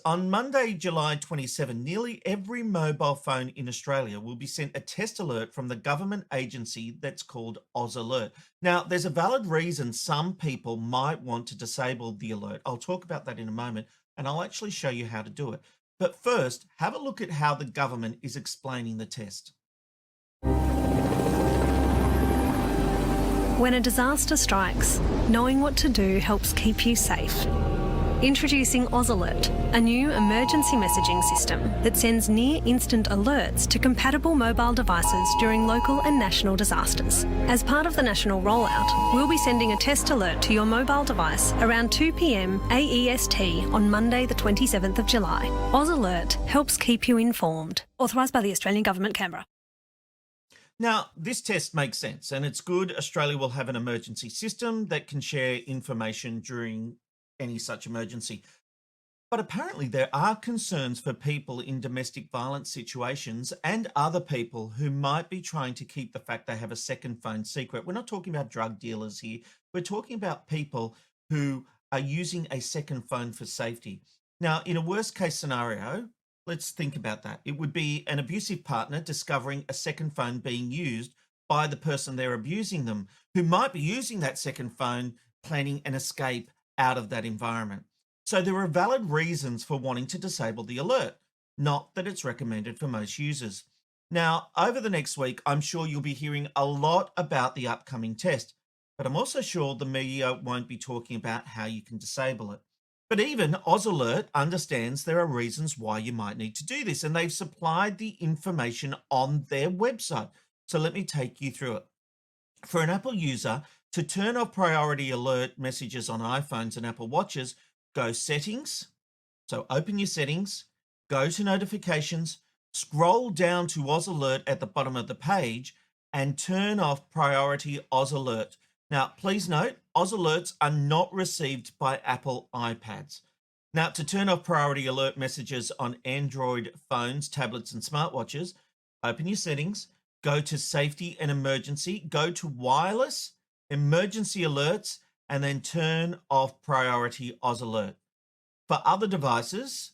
on Monday, July 27, nearly every mobile phone in Australia will be sent a test alert from the government agency that's called AusAlert. Now, there's a valid reason some people might want to disable the alert. I'll talk about that in a moment, and I'll actually show you how to do it. But first, have a look at how the government is explaining the test. When a disaster strikes, knowing what to do helps keep you safe. Introducing AusAlert, a new emergency messaging system that sends near-instant alerts to compatible mobile devices during local and national disasters. As part of the national rollout, we'll be sending a test alert to your mobile device around 2 p.m. AEST on Monday the 27th of July. AusAlert helps keep you informed. Authorised by the Australian Government, Canberra. Now, this test makes sense, and it's good Australia will have an emergency system that can share information during any such emergency. But apparently there are concerns for people in domestic violence situations and other people who might be trying to keep the fact they have a second phone secret. We're not talking about drug dealers here. We're talking about people who are using a second phone for safety. Now, in a worst case scenario, let's think about that. It would be an abusive partner discovering a second phone being used by the person they're abusing them, who might be using that second phone planning an escape out of that environment. So there are valid reasons for wanting to disable the alert, not that it's recommended for most users. Now, over the next week, I'm sure you'll be hearing a lot about the upcoming test, but I'm also sure the media won't be talking about how you can disable it. But even AusAlert understands there are reasons why you might need to do this, and they've supplied the information on their website. So let me take you through it. For an Apple user, to turn off priority alert messages on iPhones and Apple Watches, go Settings. So open your settings, go to Notifications, scroll down to AusAlert at the bottom of the page, and turn off priority AusAlert. Now, please note, AusAlerts are not received by Apple iPads. Now, to turn off priority alert messages on Android phones, tablets, and smartwatches, open your settings, go to Safety and Emergency, go to Wireless, Emergency Alerts, and then turn off priority AusAlert. For other devices,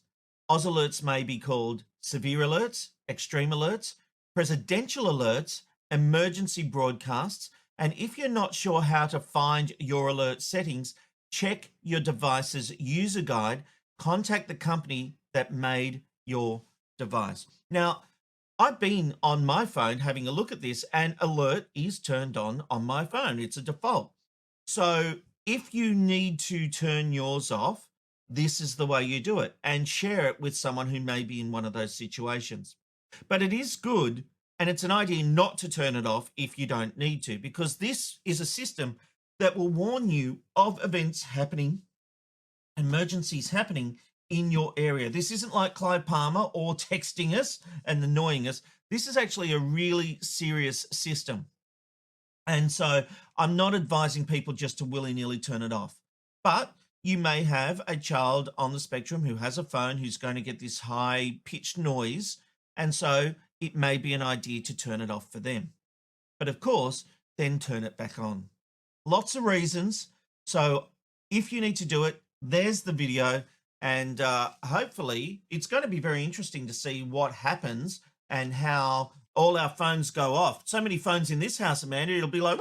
AusAlerts may be called Severe Alerts, Extreme Alerts, Presidential Alerts, Emergency Broadcasts, and if you're not sure how to find your alert settings, check your device's user guide, contact the company that made your device. Now, I've been on my phone having a look at this, and alert is turned on my phone. It's a default. So if you need to turn yours off, this is the way you do it, and share it with someone who may be in one of those situations. But it is good, and it's an idea not to turn it off if you don't need to, because this is a system that will warn you of events happening, emergencies happening in your area. This isn't like Clive Palmer or texting us and annoying us. This is actually a really serious system. And so I'm not advising people just to willy-nilly turn it off. But you may have a child on the spectrum who has a phone who's going to get this high-pitched noise, and so it may be an idea to turn it off for them. But of course, then turn it back on. Lots of reasons. So if you need to do it, there's the video. And hopefully it's going to be very interesting to see what happens and how all our phones go off. So many phones in this house, Amanda, it'll be like,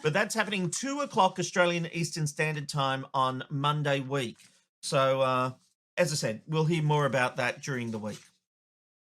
but that's happening 2 o'clock Australian Eastern Standard Time on Monday week. So as I said, we'll hear more about that during the week.